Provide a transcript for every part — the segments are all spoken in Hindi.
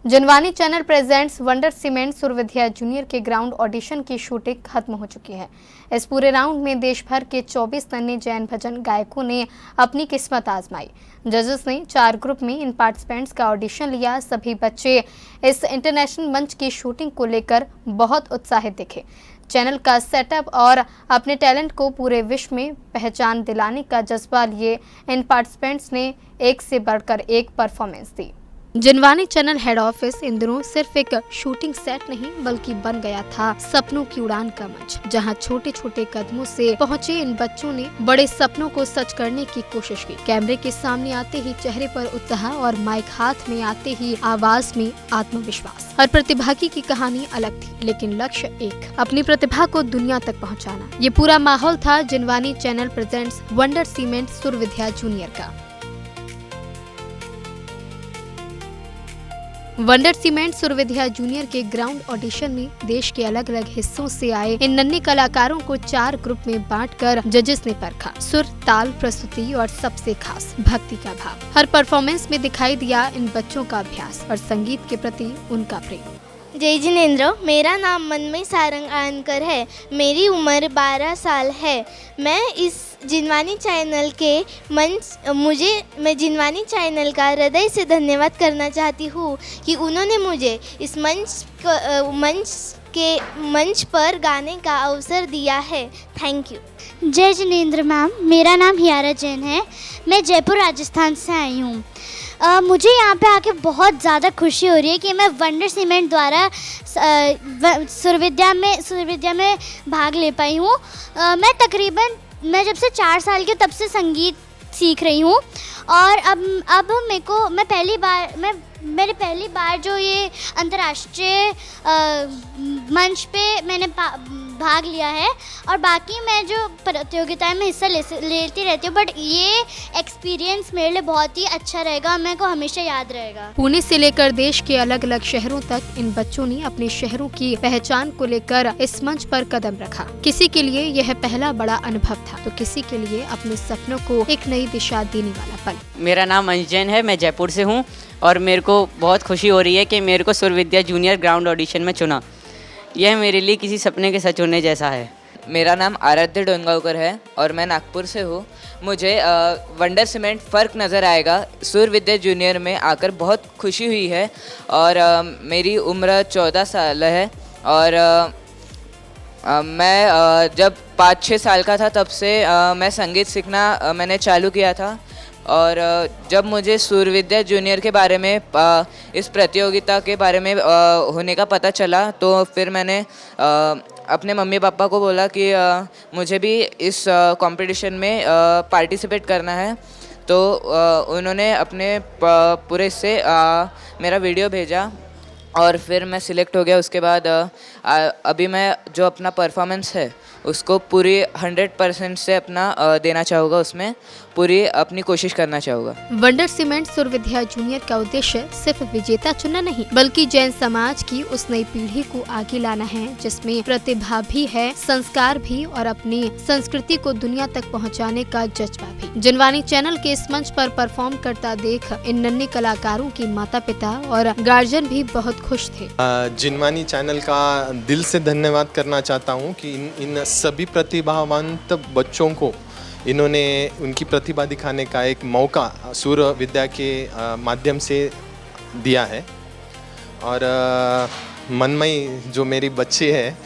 Jinvani channel presents Wonder cement Suryavidya junior के ग्राउंड ऑडिशन की शूटिंग खत्म हो चुकी है। इस पूरे राउंड में देश भर के 24 नन्हे जैन भजन गायकों ने अपनी किस्मत आजमाई। जजेस ने 4 ग्रुप में इन पार्टिसिपेंट्स का ऑडिशन लिया। सभी बच्चे इस इंटरनेशनल मंच की शूटिंग को लेकर बहुत उत्साहित दिखे। चैनल का सेटअप और अपने टैलेंट को पूरे विश्व में पहचान दिलाने का जज्बा लिए इन पार्टिसिपेंट्स ने एक से बढ़कर एक परफॉर्मेंस दी। जिनवानी चैनल हेड ऑफिस इन दिनों सिर्फ एक शूटिंग सेट नहीं बल्कि बन गया था सपनों की उड़ान का मंच, जहां छोटे छोटे कदमों से पहुंचे इन बच्चों ने बड़े सपनों को सच करने की कोशिश की। कैमरे के सामने आते ही चेहरे पर उत्साह और माइक हाथ में आते ही आवाज में आत्मविश्वास। हर प्रतिभागी की कहानी अलग थी, लेकिन लक्ष्य एक, अपनी प्रतिभा को दुनिया तक पहुँचाना। ये पूरा माहौल था Jinvani channel presents Wonder cement Suryavidya junior का। वंडर सीमेंट सूर्यविद्या जूनियर के ग्राउंड ऑडिशन में देश के अलग अलग हिस्सों से आए इन नन्हे कलाकारों को 4 ग्रुप में बांटकर जजेस ने परखा। सुर, ताल, प्रस्तुति और सबसे खास भक्ति का भाव। हर परफॉर्मेंस में दिखाई दिया इन बच्चों का अभ्यास और संगीत के प्रति उनका प्रेम। जय जिनेंद्र, मेरा नाम मनमय सारंग आनकर है। मेरी उम्र 12 साल है। मैं जिनवानी चैनल के मैं जिनवानी चैनल का हृदय से धन्यवाद करना चाहती हूँ कि उन्होंने मुझे इस मंच पर गाने का अवसर दिया है। Thank you. जय जिनेंद्र मैम, मेरा नाम हियारा जैन है। मैं जयपुर राजस्थान से आई हूँ। मुझे यहाँ पे आके बहुत ज़्यादा खुशी हो रही है कि मैं वंडर सीमेंट द्वारा सूर्यविद्या में भाग ले पाई हूँ। मैं जब से 4 साल की तब से संगीत सीख रही हूँ और अब मेरी पहली बार जो ये अंतर्राष्ट्रीय मंच पे मैंने भाग लिया है और बाकी मैं जो प्रतियोगिताएं में हिस्सा लेती रहती हूँ, बट ये एक्सपीरियंस मेरे लिए बहुत ही अच्छा रहेगा, मेरे को हमेशा याद रहेगा। पुणे से लेकर देश के अलग अलग शहरों तक इन बच्चों ने अपने शहरों की पहचान को लेकर इस मंच पर कदम रखा। किसी के लिए यह पहला बड़ा अनुभव था तो किसी के लिए अपने सपनों को एक नई दिशा देने वाला पल। मेरा नाम अंश जैन है, मैं जयपुर से हूँ और मेरे को बहुत खुशी हो रही है कि मेरे को सूर्यविद्या जूनियर ग्राउंड ऑडिशन में चुना। यह मेरे लिए किसी सपने के सच होने जैसा है। मेरा नाम आराध्य डोंगावकर है और मैं नागपुर से हूँ। मुझे वंडर सीमेंट फ़र्क नज़र आएगा सूर्यविद्या जूनियर में आकर बहुत खुशी हुई है और मेरी उम्र 14 साल है और मैं जब 5-6 साल का था तब से मैं संगीत सीखना मैंने चालू किया था और जब मुझे सूर्यविद्या जूनियर के बारे में इस प्रतियोगिता के बारे में होने का पता चला तो फिर मैंने अपने मम्मी पापा को बोला कि मुझे भी इस कंपटीशन में पार्टिसिपेट करना है। तो उन्होंने अपने पूरे से मेरा वीडियो भेजा और फिर मैं सिलेक्ट हो गया। उसके बाद अभी मैं जो अपना परफॉर्मेंस है उसको पूरी 100% से अपना देना चाहूँगा, उसमें पूरी अपनी कोशिश करना चाहूँगा। वंडर सीमेंट सूर्यविद्या जूनियर का उद्देश्य सिर्फ विजेता चुनना नहीं बल्कि जैन समाज की उस नई पीढ़ी को आगे लाना है जिसमें प्रतिभा भी है, संस्कार भी और अपनी संस्कृति को दुनिया तक पहुंचाने का जज्बा भी। जिनवानी चैनल के इस मंच पर परफॉर्म करता देख इन नन्हे कलाकारों की माता पिता और गार्जियन भी बहुत खुश थे। जिनवानी चैनल का दिल से धन्यवाद करना चाहता हूँ कि इन सभी प्रतिभावंत बच्चों को इन्होंने उनकी प्रतिभा दिखाने का एक मौका सूर्यविद्या के माध्यम से दिया है। और मनमय जो मेरी बच्ची है,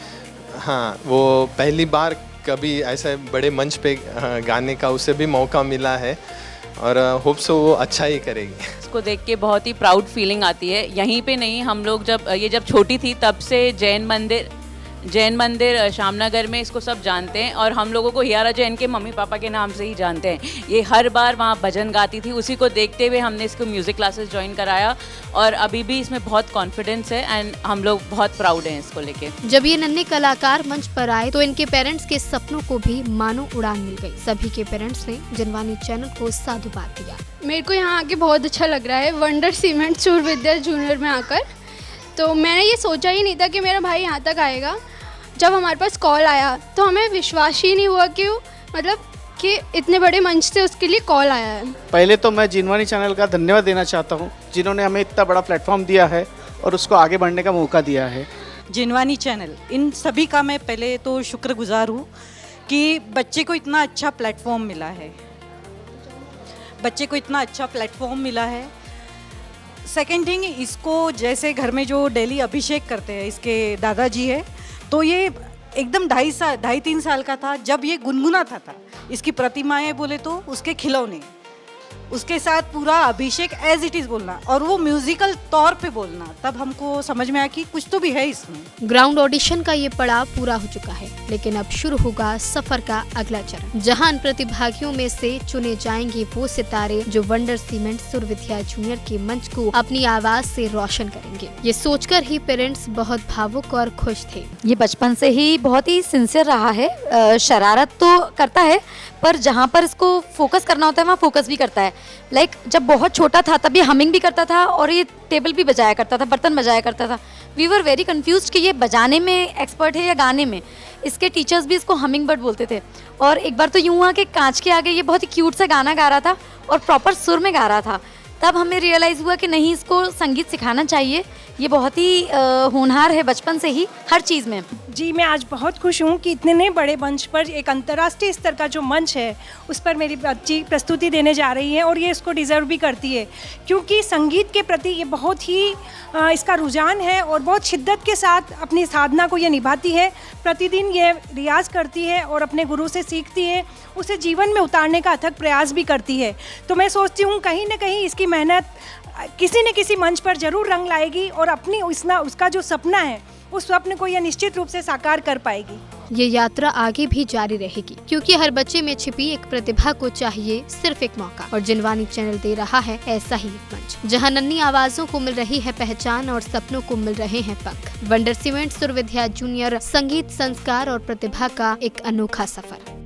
हाँ, वो पहली बार कभी ऐसे बड़े मंच पे गाने का उसे भी मौका मिला है और होप सो वो अच्छा ही करेगी। इसको देख के बहुत ही प्राउड फीलिंग आती है। यहीं पे नहीं, हम लोग जब छोटी थी तब से जैन मंदिर श्यामनगर में इसको सब जानते हैं और हम लोगों को हियारा जैन के मम्मी पापा के नाम से ही जानते हैं। ये हर बार वहाँ भजन गाती थी, उसी को देखते हुए हमने इसको म्यूज़िक क्लासेस ज्वाइन कराया और अभी भी इसमें बहुत कॉन्फिडेंस है एंड हम लोग बहुत प्राउड हैं इसको लेके। जब ये नन्हे कलाकार मंच पर आए तो इनके पेरेंट्स के सपनों को भी मानो उड़ान मिल गई। सभी के पेरेंट्स ने जिनवानी चैनल को साधुवाद दिया। मेरे को यहाँ आके बहुत अच्छा लग रहा है वंडर सीमेंट सूर्यविद्या जूनियर में आकर। तो मैंने ये सोचा ही नहीं था कि मेरा भाई यहाँ तक आएगा। जब हमारे पास कॉल आया तो हमें विश्वास ही नहीं हुआ कि इतने बड़े मंच से उसके लिए कॉल आया है। पहले तो मैं जिनवानी चैनल का धन्यवाद देना चाहता हूँ जिन्होंने हमें इतना बड़ा प्लेटफॉर्म दिया है और उसको आगे बढ़ने का मौका दिया है। जिनवानी चैनल, इन सभी का मैं पहले तो शुक्रगुजार हूँ कि बच्चे को इतना अच्छा प्लेटफॉर्म मिला है, सेकेंड थिंग, इसको जैसे घर में जो डेली अभिषेक करते हैं, इसके दादाजी है, तो ये एकदम 2.5-3 साल का था जब ये गुनगुनाता था। इसकी प्रतिमाएं बोले तो उसके खिलौने, उसके साथ पूरा अभिषेक एज इट इज़ बोलना और वो म्यूजिकल तौर पे बोलना, तब हमको समझ में आया कि कुछ तो भी है इसमें। ग्राउंड ऑडिशन का ये पड़ाव पूरा हो चुका है, लेकिन अब शुरू होगा सफर का अगला चरण, जहां इन प्रतिभागियों में से चुने जाएंगे वो सितारे जो वंडर सीमेंट सुर विद्या जूनियर के मंच को अपनी आवाज से रोशन करेंगे। ये सोचकर ही पेरेंट्स बहुत भावुक और खुश थे। ये बचपन से ही बहुत ही सिंसियर रहा है, शरारत तो करता है पर जहाँ पर इसको फोकस करना होता है वहाँ फोकस भी करता है। जब बहुत छोटा था तब ये हमिंग भी करता था और ये टेबल भी बजाया करता था, बर्तन बजाया करता था। वी वर वेरी कंफ्यूज्ड कि ये बजाने में एक्सपर्ट है या गाने में। इसके टीचर्स भी इसको हमिंग बर्ड बोलते थे। और एक बार तो यूँ हुआ कि कांच के आगे ये बहुत ही क्यूट सा गाना गा रहा था और प्रॉपर सुर में गा रहा था। तब हमें रियलाइज़ हुआ कि नहीं, इसको संगीत सिखाना चाहिए। ये बहुत ही होनहार है बचपन से ही हर चीज़ में। जी, मैं आज बहुत खुश हूँ कि इतने बड़े मंच पर, एक अंतर्राष्ट्रीय स्तर का जो मंच है उस पर मेरी बच्ची प्रस्तुति देने जा रही है और ये इसको डिज़र्व भी करती है, क्योंकि संगीत के प्रति ये बहुत ही इसका रुझान है और बहुत शिद्दत के साथ अपनी साधना को ये निभाती है। प्रतिदिन ये रियाज़ करती है और अपने गुरु से सीखती है, उसे जीवन में उतारने का अथक प्रयास भी करती है। तो मैं सोचती हूँ कहीं ना कहीं इसकी मेहनत किसी न किसी मंच पर जरूर रंग लाएगी और अपनी उसका जो सपना है उस स्वप्न को यह निश्चित रूप से साकार कर पाएगी। ये यात्रा आगे भी जारी रहेगी, क्योंकि हर बच्चे में छिपी एक प्रतिभा को चाहिए सिर्फ एक मौका, और जिनवानी चैनल दे रहा है ऐसा ही एक मंच, जहां नन्ही आवाजों को मिल रही है पहचान और सपनों को मिल रहे हैं पंख। वंडर सीमेंट सुर विद्या जूनियर संगीत, संस्कार और प्रतिभा का एक अनोखा सफर।